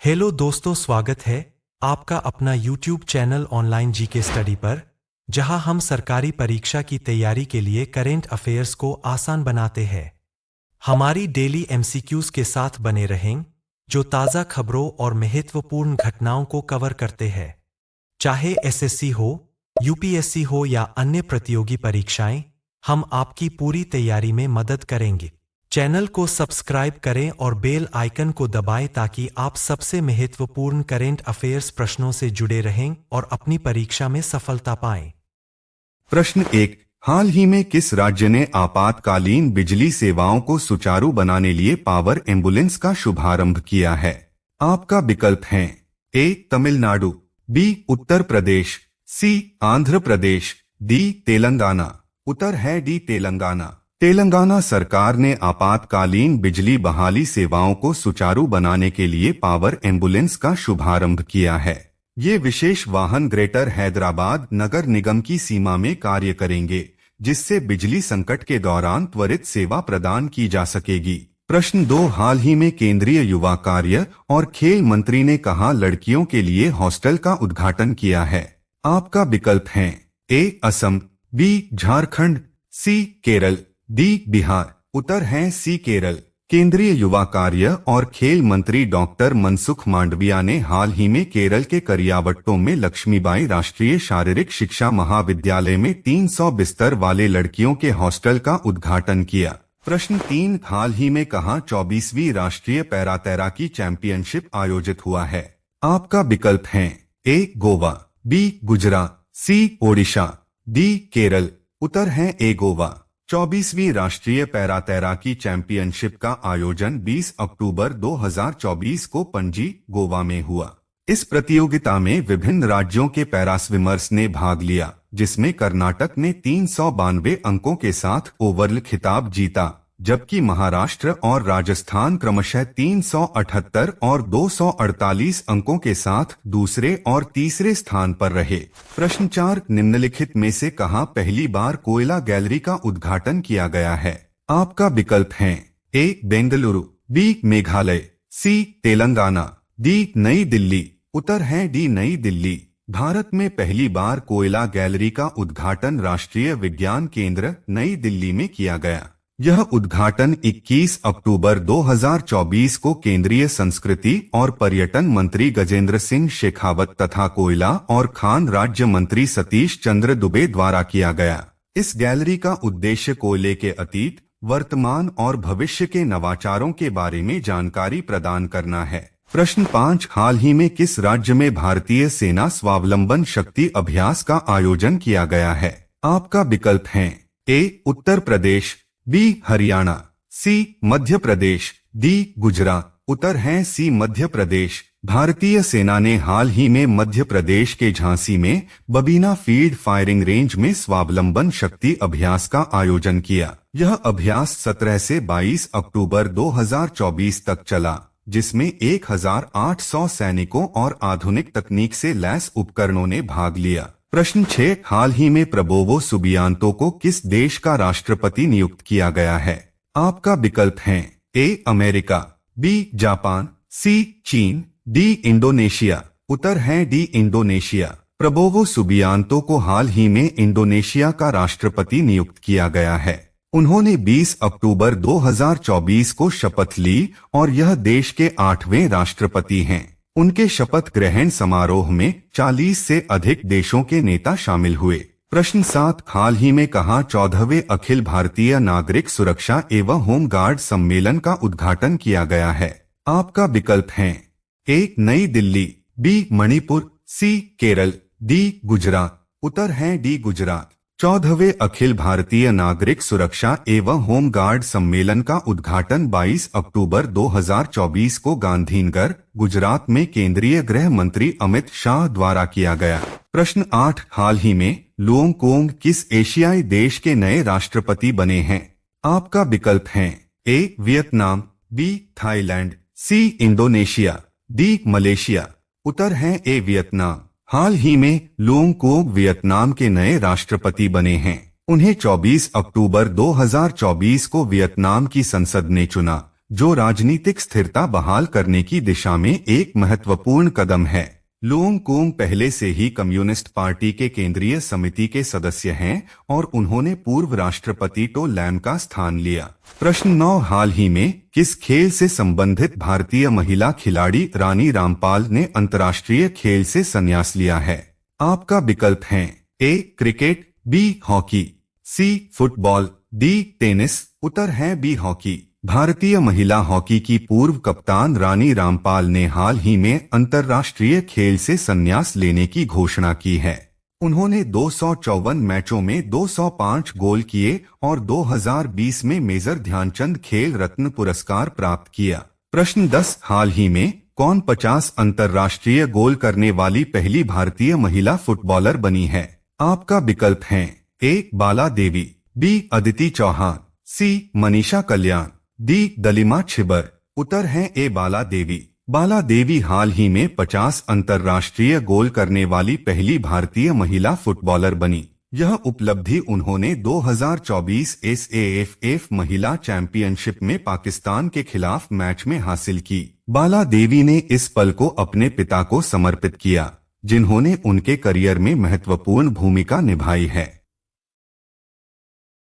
Hello दोस्तों, स्वागत है आपका अपना YouTube channel online GK study पर, जहां हम सरकारी परीक्षा की तैयारी के लिए करेंट अफेयर्स को आसान बनाते हैं। हमारी डेली MCQs के साथ बने रहें, जो ताज़ा खबरों और महत्वपूर्ण घटनाओं को कवर करते हैं। चाहे SSC हो, UPSC हो या अन्य प्रतियोगी परीक्षाएं, हम आपकी पूरी तैयारी में मदद करेंगे। चैनल को सब्सक्राइब करें और बेल आइकन को दबाएं ताकि आप सबसे महत्वपूर्ण करेंट अफेयर्स प्रश्नों से जुड़े रहें और अपनी परीक्षा में सफलता पाएं। प्रश्न 1। हाल ही में किस राज्य ने आपातकालीन बिजली सेवाओं को सुचारू बनाने लिए पावर एम्बुलेंस का शुभारंभ किया है? आपका विकल्प हैं ए. तमिलनाडु, बी. उत्तर प्रदेश, सी. आंध्र प्रदेश, डी. तेलंगाना। उत्तर है डी. तेलंगाना। तेलंगाना सरकार ने आपातकालीन बिजली बहाली सेवाओं को सुचारू बनाने के लिए पावर एम्बुलेंस का शुभारंभ किया है। ये विशेष वाहन ग्रेटर हैदराबाद नगर निगम की सीमा में कार्य करेंगे, जिससे बिजली संकट के दौरान त्वरित सेवा प्रदान की जा सकेगी। प्रश्न 2। हाल ही में केंद्रीय युवा कार्य और खेल मंत्री ने कहा लड़कियों के लिए हॉस्टल का उद्घाटन किया है? आपका विकल्प हैं ए. असम, बी. झारखंड, सी. केरल, डी. बिहार। उत्तर है सी. केरल। केंद्रीय युवा कार्य और खेल मंत्री डॉक्टर मनसुख मांडविया ने हाल ही में केरल के करियावट्टो में लक्ष्मीबाई राष्ट्रीय शारीरिक शिक्षा महाविद्यालय में 300 बिस्तर वाले लड़कियों के हॉस्टल का उद्घाटन किया। प्रश्न 3। हाल ही में कहाँ 24वीं राष्ट्रीय पैरा तैराकी चैंपियनशिप आयोजित हुआ है? आपका विकल्प हैं ए. गोवा, बी. गुजरात, सी. ओडिशा, डी. केरल। उत्तर है ए. गोवा। 24वीं राष्ट्रीय पैरा तैराकी चैंपियनशिप का आयोजन 20 अक्टूबर 2024 को पणजी, गोवा में हुआ। इस प्रतियोगिता में विभिन्न राज्यों के पैरा स्विमर्स ने भाग लिया, जिसमें कर्नाटक ने 392 अंकों के साथ ओवरऑल खिताब जीता, जबकि महाराष्ट्र और राजस्थान क्रमशः 378 और 248 अंकों के साथ दूसरे और तीसरे स्थान पर रहे। प्रश्न 4। निम्नलिखित में से कहाँ पहली बार कोयला गैलरी का उद्घाटन किया गया है? आपका विकल्प हैं ए. बेंगलुरु, बी. मेघालय, सी. तेलंगाना, डी. नई दिल्ली। उत्तर है डी. नई दिल्ली। भारत में पहली बार कोयला गैलरी का उद्घाटन राष्ट्रीय विज्ञान केंद्र, नई दिल्ली में किया गया। यह उद्घाटन 21 अक्टूबर 2024 को केंद्रीय संस्कृति और पर्यटन मंत्री गजेंद्र सिंह शेखावत तथा कोयला और खान राज्य मंत्री सतीश चंद्र दुबे द्वारा किया गया। इस गैलरी का उद्देश्य कोयले के अतीत, वर्तमान और भविष्य के नवाचारों के बारे में जानकारी प्रदान करना है। प्रश्न 5। हाल ही में किस राज्य में भारतीय सेना स्वावलंबन शक्ति अभ्यास का आयोजन किया गया है? आपका विकल्प हैं ए. उत्तर प्रदेश, बी. हरियाणा, सी. मध्य प्रदेश, डी. गुजरात। उत्तर है सी. मध्य प्रदेश। भारतीय सेना ने हाल ही में मध्य प्रदेश के झांसी में बबीना फील्ड फायरिंग रेंज में स्वावलंबन शक्ति अभ्यास का आयोजन किया। यह अभ्यास 17 से 22 अक्टूबर 2024 तक चला, जिसमें 1800 सैनिकों और आधुनिक तकनीक से लैस उपकरणों ने भाग लिया। प्रश्न 6। हाल ही में प्रबोवो सुबियांतो को किस देश का राष्ट्रपति नियुक्त किया गया है? आपका विकल्प हैं A. America, B. Japan, C. चीन, डी. इंडोनेशिया। उत्तर है डी. इंडोनेशिया। प्रबोवो सुबियांतो को हाल ही में इंडोनेशिया का राष्ट्रपति नियुक्त किया गया है। उन्होंने 20 अक्टूबर 2024 को शपथ ली और यह देश के 8वें राष्ट्रपति हैं। उनके शपथ ग्रहण समारोह में 40 से अधिक देशों के नेता शामिल हुए। प्रश्न 7। हाल ही में कहाँ 14वें अखिल भारतीय नागरिक सुरक्षा एवं होमगार्ड सम्मेलन का उद्घाटन किया गया है? आपका विकल्प हैं ए. नई दिल्ली, बी. मणिपुर, सी. केरल, डी. गुजरात। उत्तर है डी. गुजरात। 14वें अखिल भारतीय नागरिक सुरक्षा एवं होमगार्ड सम्मेलन का उद्घाटन 22 अक्टूबर 2024 को गांधीनगर, गुजरात में केंद्रीय गृह मंत्री अमित शाह द्वारा किया गया। प्रश्न 8। हाल ही में लुओंग कोंग किस एशियाई देश के नए राष्ट्रपति बने हैं? आपका विकल्प हैं A. Vietnam, B. Thailand, C. Indonesia, D. Malaysia. उत्तर है ए. वियतनाम। हाल ही में लुओंग कोंग वियतनाम के नए राष्ट्रपति बने हैं। उन्हें 24 अक्टूबर 2024 को वियतनाम की संसद ने चुना, जो राजनीतिक स्थिरता बहाल करने की दिशा में एक महत्वपूर्ण कदम है। लुओंग कुओंग पहले से ही कम्युनिस्ट पार्टी के केंद्रीय समिति के सदस्य हैं और उन्होंने पूर्व राष्ट्रपति टो लैम का स्थान लिया। प्रश्न 9, हाल ही में किस खेल से संबंधित भारतीय महिला खिलाड़ी रानी रामपाल ने अंतर्राष्ट्रीय खेल से संन्यास लिया है? आपका विकल्प है A cricket, B hockey, C football, D tennis. उत्तर है बी हॉकी। भारतीय महिला हॉकी की पूर्व कप्तान रानी रामपाल ने हाल ही में अंतर्राष्ट्रीय खेल से संन्यास लेने की घोषणा की है। उन्होंने 254 मैचों में 205 गोल किए और 2020 में मेजर ध्यानचंद खेल रत्न पुरस्कार प्राप्त किया। प्रश्न 10, हाल ही में कौन 50 अंतर्राष्ट्रीय गोल करने वाली पहली भारतीय महिला फुटबॉलर बनी है? आपका विकल्प है ए बाला देवी, बी अदिति चौहान, सी मनीषा कल्याण, डी दलिमा छिबर। उत्तर है ए बाला देवी। बाला देवी हाल ही में 50 अंतर्राष्ट्रीय गोल करने वाली पहली भारतीय महिला फुटबॉलर बनी। यह उपलब्धि उन्होंने 2024 SAFF महिला चैंपियनशिप में पाकिस्तान के खिलाफ मैच में हासिल की। बाला देवी ने इस पल को अपने पिता को समर्पित किया, जिन्होंने उनके करियर में महत्वपूर्ण भूमिका निभाई है।